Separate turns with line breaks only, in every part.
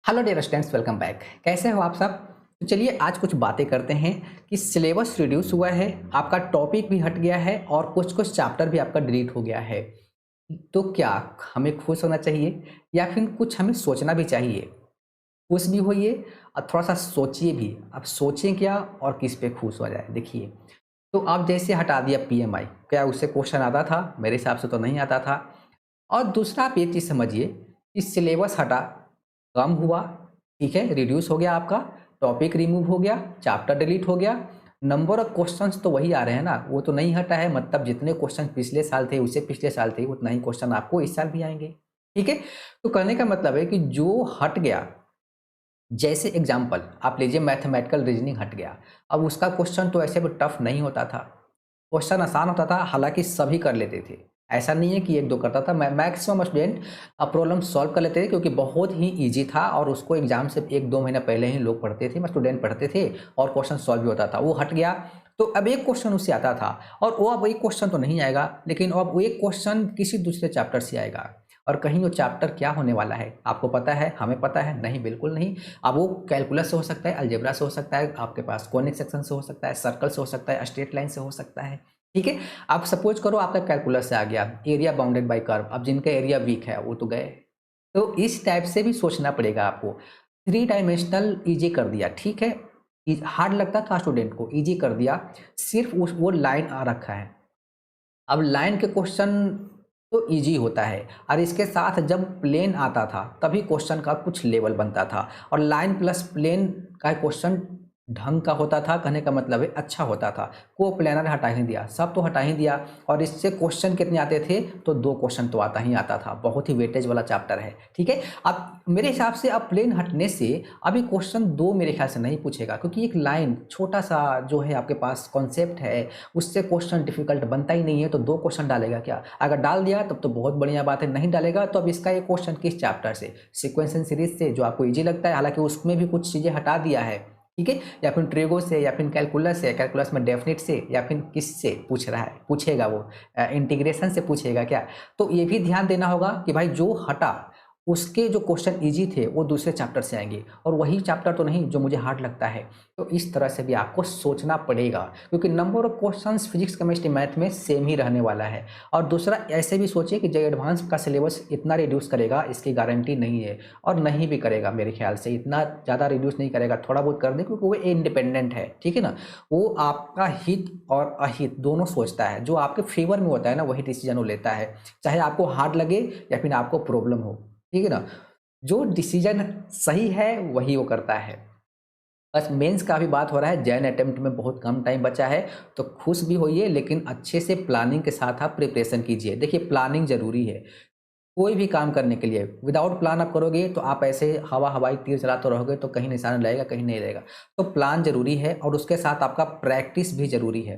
Hello dear students, welcome back. कैसे हो आप सब? तो चलिए आज कुछ बातें करते हैं कि सिलेबस रिड्यूस हुआ है, आपका टॉपिक भी हट गया है और कुछ कुछ चैप्टर भी आपका डिलीट हो गया है। तो क्या हमें खुश होना चाहिए या फिर कुछ हमें सोचना भी चाहिए? खुश भी होइए और थोड़ा सा सोचिए भी। अब सोचें क्या और किस पे खुश हो जाए। देखिए, तो आप जैसे हटा दिया पीएमआई, क्या उससे क्वेश्चन आता था? मेरे हिसाब से तो नहीं आता था। और दूसरा आप ये चीज़ समझिए कि सिलेबस हटा, कम हुआ, ठीक है, रिड्यूस हो गया आपका, टॉपिक रिमूव हो गया, चैप्टर डिलीट हो गया, नंबर ऑफ क्वेश्चंस तो वही आ रहे हैं ना, वो तो नहीं हटा है। मतलब जितने क्वेश्चन पिछले साल थे, उससे पिछले साल थे, उतना ही क्वेश्चन आपको इस साल भी आएंगे। ठीक है, तो कहने का मतलब है कि जो हट गया, जैसे एग्जाम्पल आप लीजिए, मैथमेटिकल रीजनिंग हट गया। अब उसका क्वेश्चन तो ऐसे भी टफ नहीं होता था, क्वेश्चन आसान होता था, हालांकि सभी कर लेते थे। ऐसा नहीं है कि एक दो करता था, मैक्सिमम स्टूडेंट प्रॉब्लम सॉल्व कर लेते थे क्योंकि बहुत ही इजी था और उसको एग्जाम से एक दो महीना पहले ही लोग पढ़ते थे, स्टूडेंट पढ़ते थे और क्वेश्चन सॉल्व भी होता था। वो हट गया तो अब एक क्वेश्चन उससे आता था और वो अब एक क्वेश्चन तो नहीं आएगा, लेकिन अब वो एक क्वेश्चन किसी दूसरे चैप्टर से आएगा। और कहीं वो चैप्टर क्या होने वाला है आपको पता है, हमें पता है? नहीं, बिल्कुल नहीं। अब वो कैलकुलस से हो सकता है, अलजेब्रा से हो सकता है, आपके पास कॉनिक सेक्शन से हो सकता है, सर्कल से हो सकता है, स्ट्रेट लाइन से हो सकता है। ठीक है, आप सपोज करो आपका कैलकुलस से आ गया एरिया बाउंडेड बाय कर्व। अब जिनका एरिया वीक है वो तो गए। तो इस टाइप से भी सोचना पड़ेगा आपको। थ्री डायमेंशनल इजी कर दिया, ठीक है, हार्ड लगता था स्टूडेंट को, इजी कर दिया। सिर्फ उस वो लाइन आ रखा है। अब लाइन के क्वेश्चन तो इजी होता है और इसके साथ जब प्लेन आता था तभी क्वेश्चन का कुछ लेवल बनता था। और लाइन प्लस प्लेन का क्वेश्चन ढंग का होता था, कहने का मतलब है अच्छा होता था। को प्लेनर हटा ही दिया, सब तो हटा ही दिया। और इससे क्वेश्चन कितने आते थे? तो दो क्वेश्चन तो आता ही आता था, बहुत ही वेटेज वाला चैप्टर है। ठीक है, अब मेरे हिसाब से अब प्लेन हटने से अभी क्वेश्चन दो मेरे ख्याल से नहीं पूछेगा, क्योंकि एक लाइन छोटा सा जो है आपके पास कॉन्सेप्ट है, उससे क्वेश्चन डिफिकल्ट बनता ही नहीं है। तो दो क्वेश्चन डालेगा क्या? अगर डाल दिया तब तो बहुत बढ़िया बात है, नहीं डालेगा तो अब इसका एक क्वेश्चन किस चैप्टर से? सीक्वेंस सीरीज से, जो आपको इजी लगता है, हालांकि उसमें भी कुछ चीज़ें हटा दिया है। ठीक है, या फिर ट्रेगो से, या फिर कैलकुलस से, कैलकुलस में डेफिनेट से, या फिर किस से पूछ रहा है, पूछेगा वो इंटीग्रेशन से पूछेगा क्या? तो ये भी ध्यान देना होगा कि भाई जो हटा उसके जो क्वेश्चन इजी थे वो दूसरे चैप्टर से आएंगे और वही चैप्टर तो नहीं जो मुझे हार्ड लगता है। तो इस तरह से भी आपको सोचना पड़ेगा, क्योंकि number of questions physics chemistry math में सेम ही रहने वाला है। और दूसरा ऐसे भी सोचिए कि जो एडवांस का सिलेबस इतना रिड्यूस करेगा इसकी गारंटी नहीं है, और नहीं भी करेगा मेरे ख्याल से, इतना ज़्यादा रिड्यूस नहीं करेगा, थोड़ा बहुत कर दे क्योंकि वो इंडिपेंडेंट है। ठीक है ना, वो आपका हित और अहित दोनों सोचता है, जो आपके फेवर में होता है ना वही डिसीजन वो लेता है, चाहे आपको हार्ड लगे या फिर आपको प्रॉब्लम हो। ठीक है ना, जो डिसीजन सही है वही वो करता है। बस मेंस का भी बात हो रहा है, जैन अटेम्प्ट में बहुत कम टाइम बचा है, तो खुश भी होइए लेकिन अच्छे से प्लानिंग के साथ आप प्रिपरेशन कीजिए। देखिए, प्लानिंग जरूरी है कोई भी काम करने के लिए। विदाउट प्लान आप करोगे तो आप ऐसे हवा हवाई तीर चलाते रहोगे तो कहीं निशान रहेगा, कहीं नहीं रहेगा। तो प्लान जरूरी है और उसके साथ आपका प्रैक्टिस भी जरूरी है।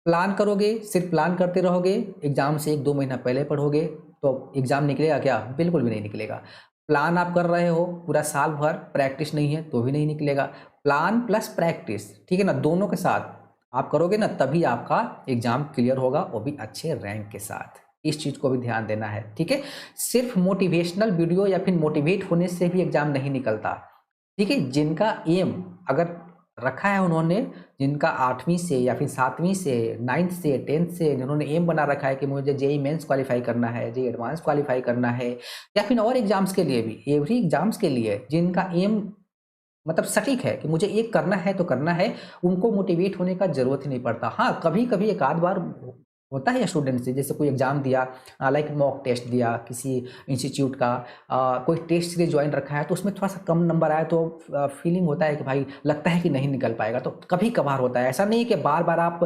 प्लान करोगे, सिर्फ प्लान करते रहोगे, एग्जाम से एक दो महीना पहले पढ़ोगे, तो एग्जाम निकलेगा क्या? बिल्कुल भी नहीं निकलेगा। प्लान आप कर रहे हो पूरा साल भर, प्रैक्टिस नहीं है तो भी नहीं निकलेगा। प्लान प्लस प्रैक्टिस, ठीक है ना, दोनों के साथ आप करोगे ना तभी आपका एग्जाम क्लियर होगा, वो भी अच्छे रैंक के साथ। इस चीज को भी ध्यान देना है। ठीक है, सिर्फ मोटिवेशनल वीडियो या फिर मोटिवेट होने से भी एग्जाम नहीं निकलता। ठीक है, जिनका एम अगर रखा है उन्होंने, जिनका 8वीं से या फिर 7वीं से, 9th से, 10th से जिन्होंने एम बना रखा है कि मुझे जेई मेंस क्वालिफाई करना है, जेई एडवांस क्वालिफाई करना है, या फिर और एग्जाम्स के लिए भी, एवरी एग्जाम्स के लिए जिनका एम मतलब सटीक है कि मुझे एक करना है तो करना है, उनको मोटिवेट होने का जरूरत ही नहीं पड़ता। हाँ, कभी कभी एक आध बार होता है स्टूडेंट से, जैसे कोई एग्जाम दिया, लाइक मॉक टेस्ट दिया किसी इंस्टीट्यूट का, कोई टेस्ट सीरीज ज्वाइन रखा है तो उसमें थोड़ा सा कम नंबर आया तो फीलिंग होता है कि भाई लगता है कि नहीं निकल पाएगा। तो कभी कभार होता है, ऐसा नहीं कि बार बार आप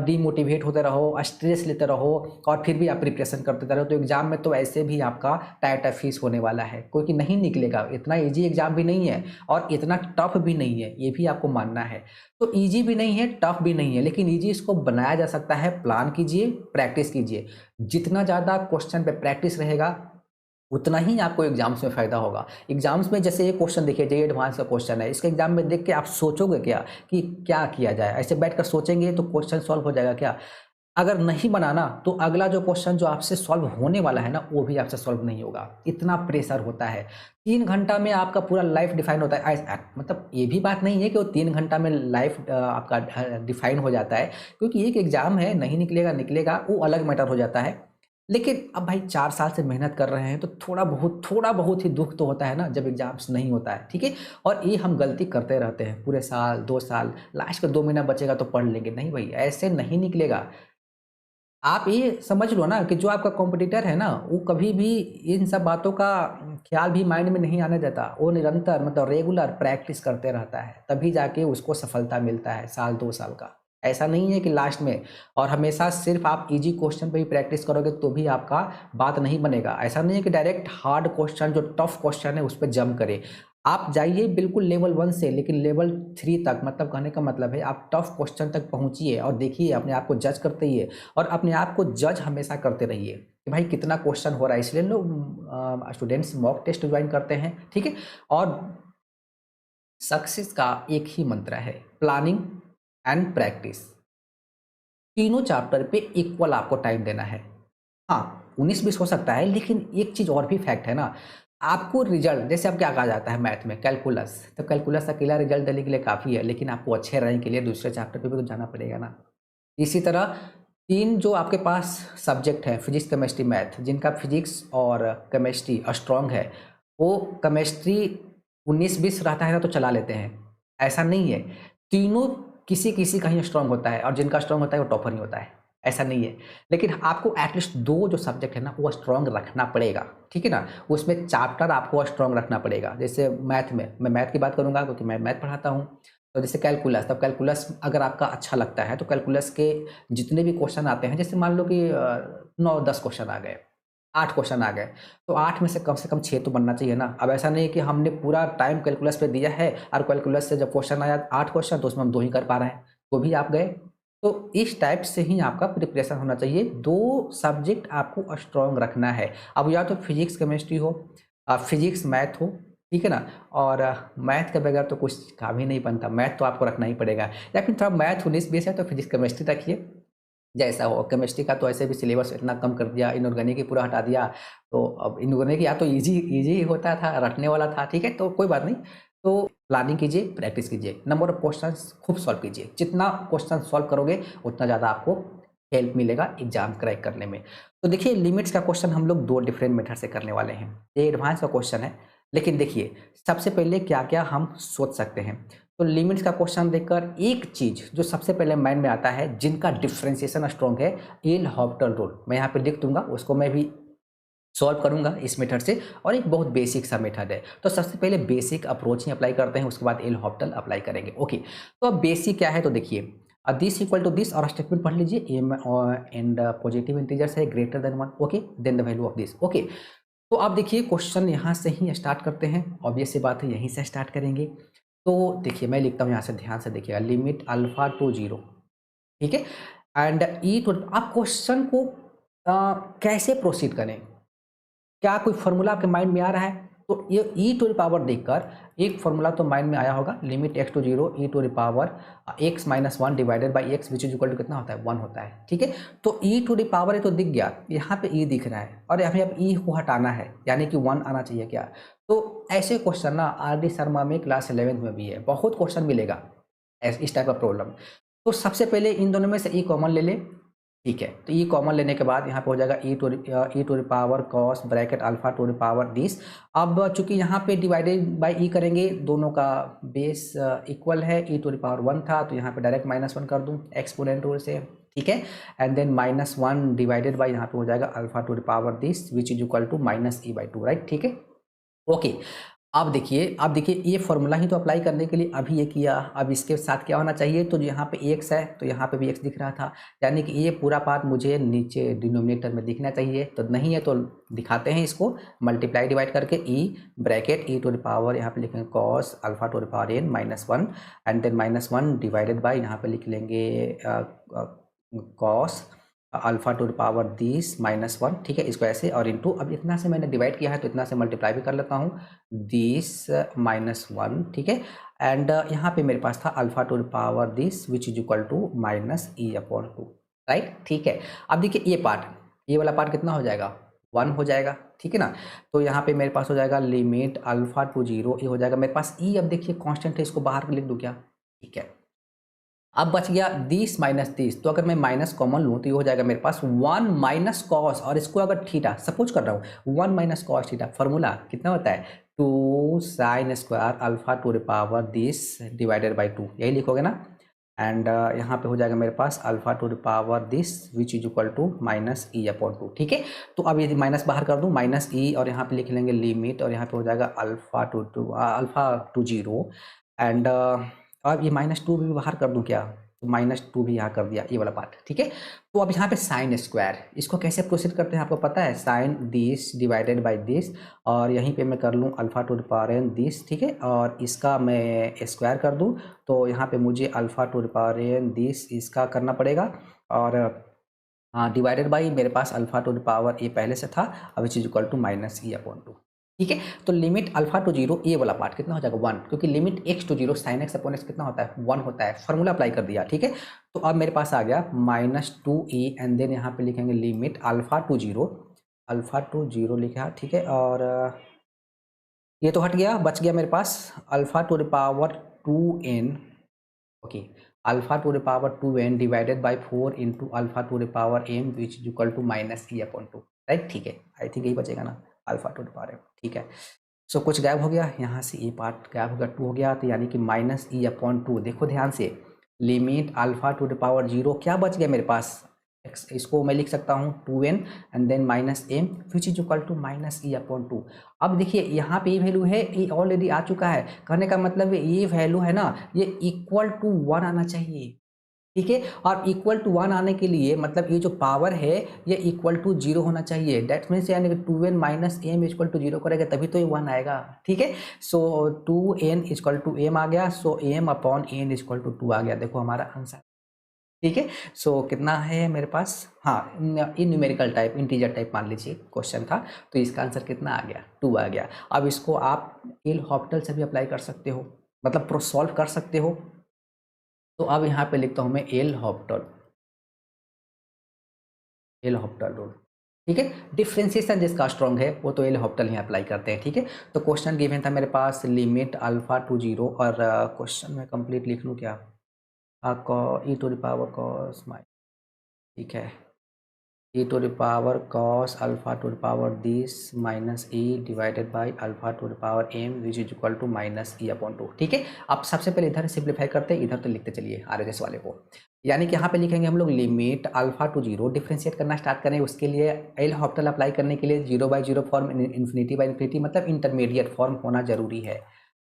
डीमोटिवेट होते रहो, स्ट्रेस लेते रहो और फिर भी आप प्रिपरेशन करते रहो। तो एग्जाम में तो ऐसे भी आपका टाइट फीस होने वाला है, क्योंकि नहीं निकलेगा। इतना ईजी एग्जाम भी नहीं है और इतना टफ भी नहीं है, ये भी आपको मानना है। तो इजी भी नहीं है, टफ भी नहीं है, लेकिन इजी इसको बनाया जा सकता है। प्लान कीजिए, प्रैक्टिस कीजिए। जितना ज़्यादा क्वेश्चन पे प्रैक्टिस रहेगा उतना ही आपको एग्जाम्स में फायदा होगा। एग्जाम्स में जैसे ये क्वेश्चन देखिए, जे एडवांस का क्वेश्चन है, इसके एग्जाम में देख के आप सोचोगे क्या कि क्या किया जाए? ऐसे बैठकर सोचेंगे तो क्वेश्चन सॉल्व हो जाएगा क्या? अगर नहीं बनाना तो अगला जो क्वेश्चन जो आपसे सॉल्व होने वाला है ना वो भी आपसे सॉल्व नहीं होगा, इतना प्रेशर होता है। 3 घंटा में आपका पूरा लाइफ डिफाइन होता है। मतलब ये भी बात नहीं है कि वो 3 घंटा में लाइफ आपका डिफाइन हो जाता है, क्योंकि एक एग्जाम है, नहीं निकलेगा निकलेगा वो अलग मैटर हो जाता है। लेकिन अब भाई 4 साल से मेहनत कर रहे हैं तो थोड़ा बहुत ही दुख तो होता है ना जब एग्जाम्स नहीं होता है, ठीक है। और ये हम गलती करते रहते हैं पूरे साल 2 साल, लास्ट का 2 महीना बचेगा तो पढ़ लेंगे। नहीं भाई, ऐसे नहीं निकलेगा। आप ये समझ लो ना कि जो आपका कॉम्पिटिटर है ना वो कभी भी इन सब बातों का ख्याल भी माइंड में नहीं आने देता। वो निरंतर मतलब रेगुलर प्रैक्टिस करते रहता है, तभी जाके उसको सफलता मिलता है साल 2 साल का। ऐसा नहीं है कि लास्ट में। और हमेशा सिर्फ आप इजी क्वेश्चन पे ही प्रैक्टिस करोगे तो भी आपका बात नहीं बनेगा। ऐसा नहीं है कि डायरेक्ट हार्ड क्वेश्चन जो टफ क्वेश्चन है उस पर जंप करे। आप जाइए बिल्कुल लेवल 1 से लेकिन लेवल 3 तक, मतलब कहने का मतलब है आप टफ क्वेश्चन तक पहुंचिए और देखिए, अपने आप को जज करते ही और अपने आप को जज हमेशा करते रहिए कि भाई कितना क्वेश्चन हो रहा है। इसलिए लोग स्टूडेंट्स मॉक टेस्ट ज्वाइन करते हैं, ठीक है। और सक्सेस का एक ही मंत्र है, प्लानिंग एंड प्रैक्टिस। तीनों चैप्टर पे इक्वल आपको टाइम देना है। हाँ, 19-20 हो सकता है, लेकिन एक चीज़ और भी फैक्ट है ना, आपको रिजल्ट जैसे अब क्या कहा जाता है मैथ में कैलकुलस, तो कैलकुलस अकेला रिजल्ट देने के लिए काफ़ी है, लेकिन आपको अच्छे रैंक के लिए दूसरे चैप्टर पे भी तो जाना पड़ेगा ना। इसी तरह 3 जो आपके पास सब्जेक्ट है, फिजिक्स केमिस्ट्री मैथ, जिनका फिजिक्स और केमिस्ट्री स्ट्रॉन्ग है, वो केमिस्ट्री 19-20 रहता है ना तो चला लेते हैं। ऐसा नहीं है, तीनों किसी किसी का ही स्ट्रॉन्ग होता है और जिनका स्ट्रॉन्ग होता है वो टॉपर ही होता है, ऐसा नहीं है। लेकिन आपको एटलीस्ट 2 जो सब्जेक्ट है ना वो स्ट्रॉन्ग रखना पड़ेगा, ठीक है ना। उसमें चैप्टर आपको स्ट्रॉन्ग रखना पड़ेगा। जैसे मैथ में, मैं मैथ की बात करूंगा क्योंकि मैं मैथ पढ़ाता हूँ। तो जैसे कैलकुलस, तब कैलकुलस अगर आपका अच्छा लगता है तो कैलकुलस के जितने भी क्वेश्चन आते हैं, जैसे मान लो कि 9-10 क्वेश्चन आ गए, 8 क्वेश्चन आ गए, तो 8 में से कम 6 तो बनना चाहिए ना। अब ऐसा नहीं कि हमने पूरा टाइम कैलकुलस पे दिया है और कैलकुलस से जब क्वेश्चन आया 8 क्वेश्चन तो उसमें हम 2 ही कर पा रहे हैं, तो भी आप गए। तो इस टाइप से ही आपका प्रिपरेशन होना चाहिए। 2 सब्जेक्ट आपको स्ट्रॉन्ग रखना है। अब या तो फिजिक्स केमिस्ट्री हो, फिजिक्स मैथ हो, ठीक है ना। और मैथ के बगैर तो कुछ काम ही नहीं बनता, मैथ तो आपको रखना ही पड़ेगा। या फिर थोड़ा मैथ 19-20 है तो फिजिक्स केमिस्ट्री रखिए, जैसा हो। केमिस्ट्री का तो ऐसे भी सिलेबस इतना कम कर दिया, इनऑर्गेनिक ही पूरा हटा दिया। तो अब इनऑर्गेनिक या तो इजी इजी होता था, रटने वाला था, ठीक है, तो कोई बात नहीं। तो प्लानिंग कीजिए, प्रैक्टिस कीजिए, नंबर ऑफ क्वेश्चंस खूब सॉल्व कीजिए। जितना क्वेश्चन सॉल्व करोगे उतना ज़्यादा आपको हेल्प मिलेगा एग्जाम क्रैक करने में। तो देखिए, लिमिट्स का क्वेश्चन हम लोग 2 डिफरेंट मेथड से करने वाले हैं। ये एडवांस का क्वेश्चन है, लेकिन देखिए सबसे पहले क्या क्या हम सोच सकते हैं। तो लिमिट्स का क्वेश्चन देखकर एक चीज जो सबसे पहले माइंड में आता है, जिनका डिफरेंशिएशन स्ट्रॉन्ग है, एल हॉपिटल रूल। मैं यहाँ पे लिख दूंगा, उसको मैं भी सॉल्व करूंगा इस मेथड से। और एक बहुत बेसिक सा मेथड है, तो सबसे पहले बेसिक अप्रोच ही अप्लाई करते हैं, उसके बाद एल हॉपिटल अप्लाई करेंगे। ओके, तो अब बेसिक क्या है, तो देखिए दिस इक्वल टू दिस और स्टेटमेंट पढ़ लीजिए, एम एंड पॉजिटिव इंटीजर्स है greater than 1, okay, then the value of this, okay. तो आप देखिए क्वेश्चन यहाँ से ही स्टार्ट करते हैं, ऑब्वियस सी बात है यहीं से स्टार्ट करेंगे। तो देखिए मैं लिखता हूँ यहाँ से, ध्यान से देखिएगा, लिमिट अल्फा टू 0, ठीक है, एंड ई टू। आप क्वेश्चन को कैसे प्रोसीड करें, क्या कोई फॉर्मूला आपके माइंड में आ रहा है? तो ये ई टू द पावर देखकर एक फॉर्मूला तो माइंड में आया होगा, limit X to 0 E to the power X minus 1 divided by X which is equal to कितना होता है, 1 होता है, ठीक है। तो ई टू द पावर ये तो दिख गया, यहाँ पे ई दिख रहा है और यहाँ पे अब ई को हटाना है, यानी कि 1 आना चाहिए क्या। तो ऐसे क्वेश्चन ना आर डी शर्मा में क्लास 11th में भी है, बहुत क्वेश्चन मिलेगा इस टाइप का प्रॉब्लम। तो सबसे पहले इन दोनों में से ई कॉमन ले ले, ठीक है। तो ई कॉमन लेने के बाद यहाँ पे हो जाएगा e to the power cos bracket alpha to the power this. अब चूंकि यहाँ पे डिवाइडेड बाई ई करेंगे, दोनों का बेस इक्वल है, ई टू द पावर 1 था तो यहाँ पे डायरेक्ट -1 कर दूँ एक्सपोनेंट रूल से, ठीक है। एंड देन -1 डिवाइडेड बाई यहाँ पे हो जाएगा alpha to the power this which is equal to -e/2, right, ठीक है, ओके। अब देखिए ये फॉर्मूला ही तो अप्लाई करने के लिए अभी ये किया। अब इसके साथ क्या होना चाहिए, तो यहाँ पे एक्स है तो यहाँ पे भी एक्स दिख रहा था, यानी कि ये पूरा पार्ट मुझे नीचे डिनोमिनेटर में दिखना चाहिए। तो नहीं है तो दिखाते हैं इसको, मल्टीप्लाई डिवाइड करके E bracket E to the power, यहाँ पे लिखेंगे cos alpha to the power n -1 and then -1 divided by, यहाँ पे लिख लेंगे cos alpha to the power this -1, ठीक है, इसको ऐसे और इनटू, अब इतना से मैंने डिवाइड किया है तो इतना से मल्टीप्लाई भी कर लेता हूँ, दिस -1, ठीक है। एंड यहाँ पे मेरे पास था alpha to the power this which is equal to -e/2, right, ठीक है। अब देखिए ये पार्ट, ये वाला पार्ट कितना हो जाएगा, 1 हो जाएगा, ठीक है ना। तो यहाँ पे मेरे पास हो जाएगा लिमिट अल्फा टू 0, ये हो जाएगा मेरे पास ई। अब देखिए कांस्टेंट है, इसको बाहर लिख दूँ क्या, ठीक है। अब बच गया 20 माइनस 30, तो अगर मैं माइनस कॉमन लूँ तो ये हो जाएगा मेरे पास 1 माइनस कॉस, और इसको अगर थीटा सपोज कर रहा हूँ 1 माइनस कॉस थीटा, फॉर्मूला कितना होता है 2 sine square alpha to the power this divided by 2, यही लिखोगे ना। एंड यहाँ पे हो जाएगा मेरे पास alpha to the power this which is equal to minus E upon 2, ठीक है। तो अब यदि माइनस बाहर कर दूँ माइनस ई, और यहाँ पे लिख लेंगे लिमिट, और यहाँ पे हो जाएगा अल्फा टू 0, एंड अब ये -2 भी बाहर कर दूं क्या, तो -2 भी यहाँ कर दिया, ये वाला पार्ट, ठीक है। तो अब यहाँ पे साइन स्क्वायर, इसको कैसे प्रोसीड करते हैं आपको पता है, sine this divided by this, और यहीं पे मैं कर लूँ alpha to the power N this, ठीक है, और इसका मैं स्क्वायर कर दूँ, तो यहाँ पे मुझे alpha to the power N this इसका करना पड़ेगा, और हाँ डिवाइडेड बाई मेरे पास alpha to the power A पहले से था, अब which is equal to minus E upon 2, ठीक है। तो लिमिट अल्फा टू 0, ये वाला पार्ट कितना हो जाएगा 1, क्योंकि limit x to 0 sine X upon X कितना होता है 1 होता है, फॉर्मूला अप्लाई कर दिया, ठीक है। तो अब मेरे पास आ गया -2e, एंड देन यहाँ पे लिखेंगे लिमिट अल्फा टू 0 लिखा, ठीक है। और ये तो हट गया, बच गया मेरे पास alpha to the power 2n, okay, alpha to the power 2n divided by 4 into alpha to the power m which is equal to minus E upon 2, right, ठीक है। आई थिंक यही बचेगा ना, alpha to the power m, ठीक है। सो कुछ गायब हो गया यहाँ से, ये पार्ट गायब हो गया, 2 हो गया, तो यानी कि माइनस ई अपॉन 2, देखो ध्यान से, limit alpha to the power 0, क्या बच गया मेरे पास, इसको मैं लिख सकता हूँ 2n and then minus m which is equal to minus E upon 2। अब देखिए यहाँ पे ये वैल्यू है, ये ऑलरेडी आ चुका है, कहने का मतलब ये वैल्यू है ना, ये इक्वल टू 1 आना चाहिए, ठीक है। और इक्वल टू 1 आने के लिए मतलब ये जो पावर है ये इक्वल टू 0 होना चाहिए, डेट मीन्स यानी कि 2n minus M equal to 0 करेगा तभी तो ये 1 आएगा, ठीक है। So 2n equal to m आ गया, so m upon n equal to 2 आ गया, देखो हमारा आंसर, ठीक है। सो कितना है मेरे पास, हाँ इन न्यूमेरिकल टाइप इंटीजर टाइप मान लीजिए क्वेश्चन था, तो इसका आंसर कितना आ गया 2 आ गया। अब इसको आप एल हॉपिटल से भी अप्लाई कर सकते हो, मतलब प्रो सॉल्व कर सकते हो। तो अब यहाँ पे लिखता हूँ मैं एल हॉपिटल रूल, ठीक है। डिफ्रेंसिएशन जिसका स्ट्रॉन्ग है वो तो एल हॉपिटल ही अप्लाई करते हैं, ठीक है। तो क्वेश्चन गिवन था मेरे पास लिमिट अल्फा टू 0, और क्वेश्चन में कंप्लीट लिख लूँ क्या, E to the power cos my, ठीक है, e to the power cos alpha to the power this minus e divided by alpha to the power m which is equal to minus E upon 2, ठीक है। अब सबसे पहले इधर simplify करते हैं, इधर तो लिखते चलिए आरएचएस वाले को, यानी कि यहाँ पे लिखेंगे हम लोग लिमिट अल्फा टू 0, डिफ्रेंशिएट करना स्टार्ट करें, उसके लिए एल हॉपिटल अप्लाई करने के लिए 0/0 फॉर्म, इन्फिनिटी बाई इन्फिनिटी, मतलब इंटरमीडिएट फॉर्म होना जरूरी है,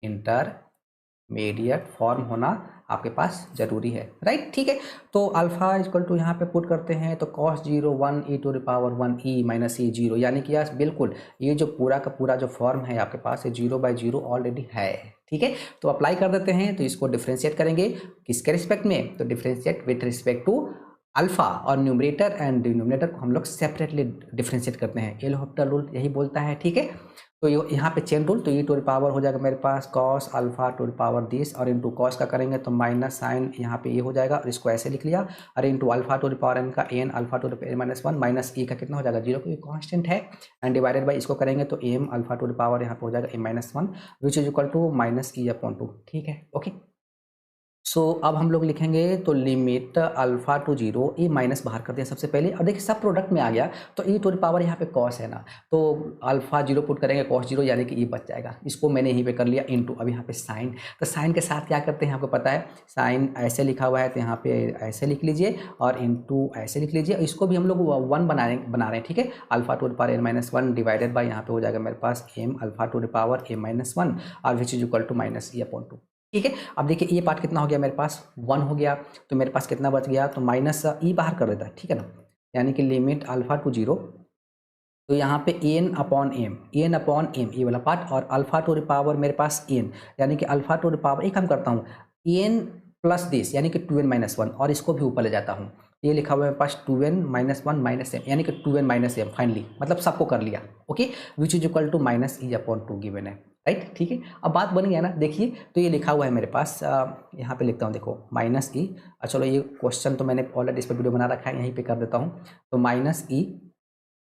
इंटरमीडिएट फॉर्म होना आपके पास जरूरी है, राइट, ठीक है। तो अल्फा इक्वल टू यहाँ पे पुट करते हैं, तो cos 0 1 e to the power 1 e minus e 0, यानी कि यार बिल्कुल ये जो पूरा का पूरा जो फॉर्म है आपके पास ये 0/0 ऑलरेडी है, ठीक है। तो अप्लाई कर देते हैं, तो इसको डिफ्रेंशिएट करेंगे किसके रिस्पेक्ट में, तो differentiate with respect to alpha, और न्यूमरेटर एंड डिनोमिनेटर को हम लोग सेपरेटली डिफ्रेंशिएट करते हैं, एल हॉपिटल रूल यही बोलता है, ठीक है। तो यहाँ पे चेन रूल, तो ई टू द पावर हो जाएगा मेरे पास cos alpha to the power this, और इंटू कॉस का करेंगे तो माइनस साइन यहाँ पे ये हो जाएगा, और इसको ऐसे लिख लिया, और into alpha to the power n का n alpha to the power minus 1 minus e का कितना हो जाएगा 0, क्योंकि कांस्टेंट है, एंड डिवाइडेड बाई इसको करेंगे तो M alpha to the power यहाँ पे हो जाएगा M minus 1 which is equal to minus E upon 2, ठीक है, ओके। सो अब हम लोग लिखेंगे तो limit alpha two 0, E minus बाहर कर दिया सबसे पहले, और देखिए सब प्रोडक्ट में आ गया, तो ई टू द पावर यहाँ पे कॉस है ना, तो अल्फा 0 पुट करेंगे cos 0 यानी कि ई बच जाएगा, इसको मैंने यहीं पे कर लिया इंटू, अब यहाँ पे साइन, तो साइन के साथ क्या करते हैं आपको पता है, साइन ऐसे लिखा हुआ है तो यहाँ पे ऐसे लिख लीजिए, और इंटू ऐसे लिख लीजिए, इसको भी हम लोग 1 बना रहे हैं, ठीक है। Alpha to the power n minus 1 divided by यहाँ पे हो जाएगा मेरे पास m alpha to the power m minus 1 और which is equal to minus E upon 2, ठीक है। अब देखिए ये पार्ट कितना हो गया मेरे पास 1 हो गया, तो मेरे पास कितना बच गया, तो माइनस ई बाहर कर देता है, ठीक है ना, यानी कि लिमिट अल्फा टू 0, तो यहाँ पे एन अपॉन एम ये वाला पार्ट, और अल्फा टू द पावर मेरे पास एन, यानी कि अल्फा टू द पावर एक काम करता हूँ एन प्लस दिस यानी कि 2n माइनस 1, और इसको भी ऊपर ले जाता हूँ, ये लिखा हुआ है मेरे पास 2n माइनस 1 माइनस एम, यानी कि 2n माइनस एम फाइनली, मतलब सबको कर लिया, okay, which is equal to minus E upon 2 given है, राइट, ठीक है। अब बात बन गया ना, देखिए तो ये लिखा हुआ है मेरे पास, यहाँ पे लिखता हूँ, देखो माइनस ई, चलो ये क्वेश्चन तो मैंने ऑलरेडी इस पर वीडियो बना रखा है, यहीं पे कर देता हूँ। तो माइनस ई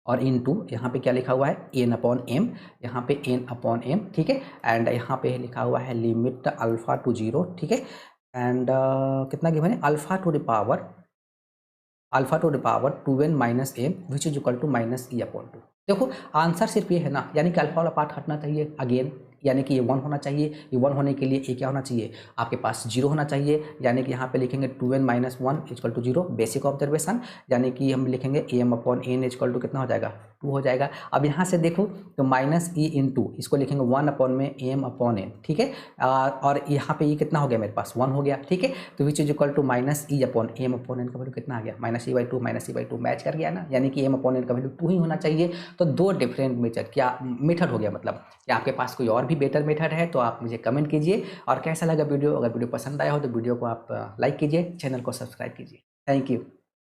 और इनटू यहाँ पे क्या लिखा हुआ है, एन अपॉन एम, यहाँ पे एन अपॉन एम, ठीक है। एंड यहाँ पे लिखा हुआ है लिमिट अल्फा टू 0, ठीक है। एंड कितना गिवन है, alpha to the power 2n minus M which is equal to minus E upon 2। देखो आंसर सिर्फ ये है ना, यानी कि अल्फा वाला पार्ट हटना चाहिए अगेन, यानी कि ये 1 होना चाहिए। ये 1 होने के लिए ये क्या होना चाहिए, आपके पास 0 होना चाहिए, यानी कि यहाँ पे लिखेंगे 2n minus 1 equal to 0, basic observation, यानी कि हम लिखेंगे M upon N equal to कितना हो जाएगा, 2 हो जाएगा। अब यहाँ से देखो तो माइनस ई इंटू इसको लिखेंगे 1 अपॉन में एम अपॉन एन, ठीक है। और यहाँ पे ये कितना हो गया मेरे पास, 1 हो गया, ठीक है। तो which is equal to minus E upon M upon N का वैल्यू कितना आ गया, minus E by two match कर गया ना, यानी कि एम अपॉन एन का वैल्यू 2 ही होना चाहिए। तो 2 डिफरेंट मेथड, क्या मेथड हो गया, मतलब कि आपके पास कोई और भी बेटर मेथड है तो आप मुझे कमेंट कीजिए। और कैसा लगा वीडियो, अगर वीडियो पसंद आया हो तो वीडियो को आप लाइक कीजिए, चैनल को सब्सक्राइब कीजिए। Thank you.